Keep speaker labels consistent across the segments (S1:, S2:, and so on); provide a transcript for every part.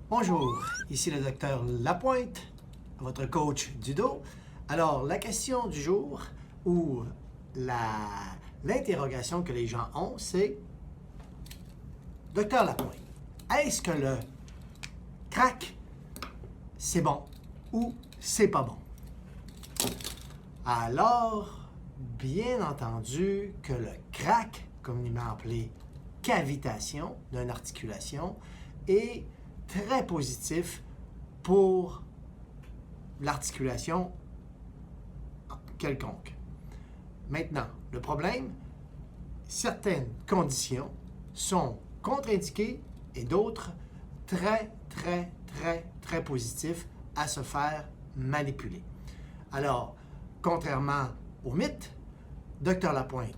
S1: Bonjour, ici le docteur Lapointe, votre coach du dos. Alors, la question du jour ou l'interrogation que les gens ont, c'est Docteur Lapointe, est-ce que le crack, c'est bon ou c'est pas bon? Alors, bien entendu que le crack, communément appelé cavitation d'une articulation, est très positif pour l'articulation quelconque. Maintenant, le problème, certaines conditions sont contre-indiquées et d'autres très positifs à se faire manipuler. Alors, contrairement au mythe, Dr Lapointe,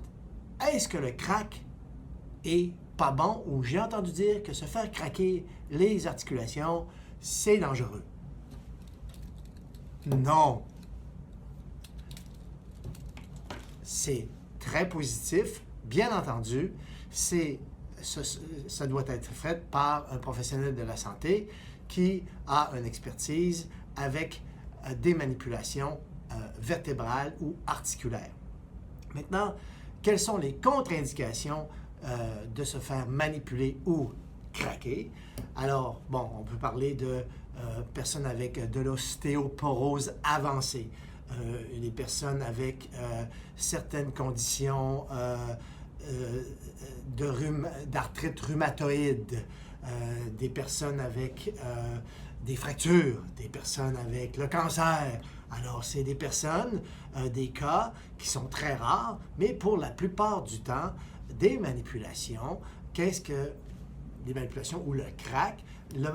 S1: est-ce que le crack est pas bon ou j'ai entendu dire que se faire craquer les articulations, c'est dangereux? Non. C'est très positif, bien entendu. Ça doit être fait par un professionnel de la santé qui a une expertise avec des manipulations vertébrales ou articulaires. Maintenant, quelles sont les contre-indications de se faire manipuler ou craquer? Alors, bon, on peut parler de personnes avec de l'ostéoporose avancée, des personnes avec certaines conditions d'arthrite rhumatoïde, des personnes avec des fractures, des personnes avec le cancer. Alors, c'est des personnes, des cas qui sont très rares, mais pour la plupart du temps, des manipulations. Des manipulations ou le crack,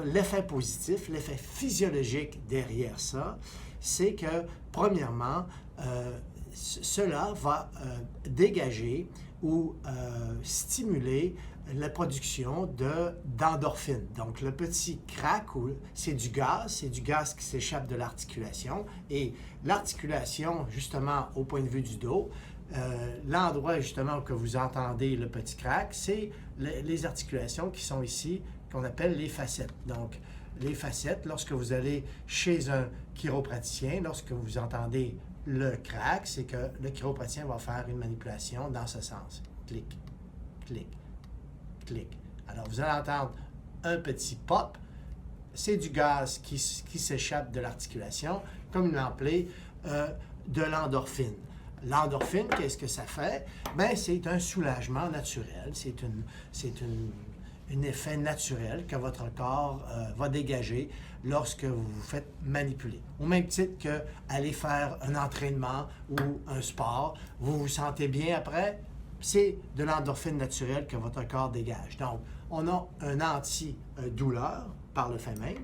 S1: l'effet positif, l'effet physiologique derrière ça, c'est que, premièrement, cela va dégager ou stimuler la production d'endorphines. Donc, le petit crack, c'est du gaz qui s'échappe de l'articulation. Et l'articulation, justement, au point de vue du dos, l'endroit, justement, que vous entendez le petit crack, c'est les articulations qui sont ici, qu'on appelle les facettes. Donc, les facettes, lorsque vous allez chez un chiropraticien, lorsque vous entendez le crack, c'est que le chiropraticien va faire une manipulation dans ce sens. Clic, clic, clic. Alors, vous allez entendre un petit pop. C'est du gaz qui s'échappe de l'articulation, comme il appelé de l'endorphine. L'endorphine, qu'est-ce que ça fait? Bien, c'est un soulagement naturel. C'est un effet naturel que votre corps va dégager lorsque vous vous faites manipuler. Au même titre qu'aller faire un entraînement ou un sport, vous vous sentez bien après, c'est de l'endorphine naturelle que votre corps dégage. Donc, on a un anti-douleur par le fait même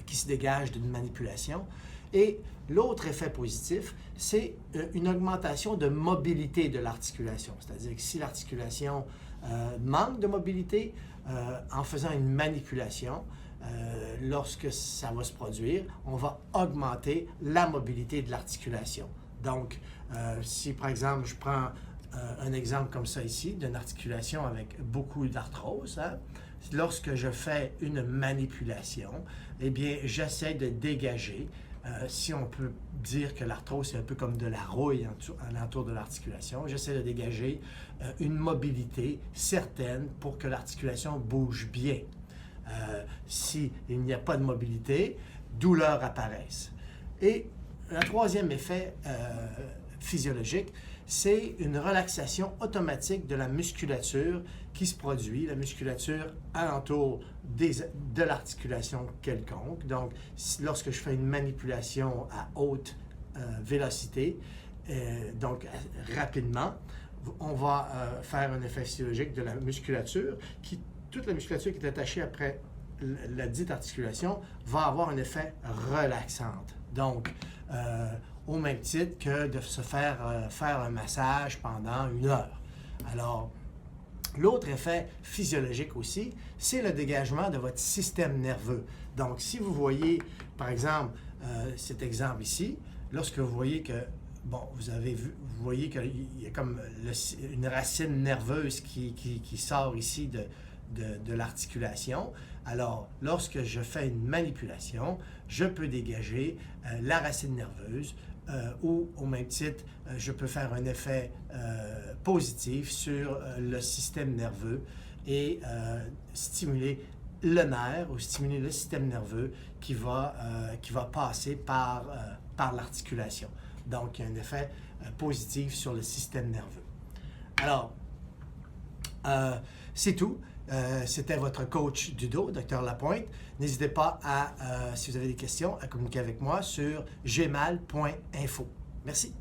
S1: qui se dégage d'une manipulation. Et l'autre effet positif, c'est une augmentation de mobilité de l'articulation. C'est-à-dire que si l'articulation manque de mobilité, en faisant une manipulation, lorsque ça va se produire, on va augmenter la mobilité de l'articulation. Donc, si par exemple, je prends un exemple comme ça ici, d'une articulation avec beaucoup d'arthrose, hein, lorsque je fais une manipulation, eh bien, j'essaie de dégager. Si on peut dire que l'arthrose, c'est un peu comme de la rouille alentour de l'articulation, j'essaie de dégager une mobilité certaine pour que l'articulation bouge bien. S'il n'y a pas de mobilité, douleurs apparaissent. Et le troisième effet physiologique, c'est une relaxation automatique de la musculature qui se produit, la musculature alentour de l'articulation quelconque. Donc, lorsque je fais une manipulation à haute vélocité, donc rapidement, on va faire un effet physiologique de la musculature toute la musculature qui est attachée après la dite articulation va avoir un effet relaxant. Donc, au même titre que de se faire un massage pendant 1 heure. Alors, l'autre effet physiologique aussi, c'est le dégagement de votre système nerveux. Donc, si vous voyez, par exemple, cet exemple ici, lorsque vous voyez que, bon, vous voyez qu'il y a comme une racine nerveuse qui sort ici de l'articulation. Alors, lorsque je fais une manipulation, je peux dégager la racine nerveuse ou, au même titre, je peux faire un effet positif sur le système nerveux et stimuler le nerf ou stimuler le système nerveux qui va passer par l'articulation. Donc, il y a un effet positif sur le système nerveux. Alors, c'est tout. C'était votre coach du dos, Dr Lapointe. N'hésitez pas si vous avez des questions, à communiquer avec moi sur gmal.info. Merci.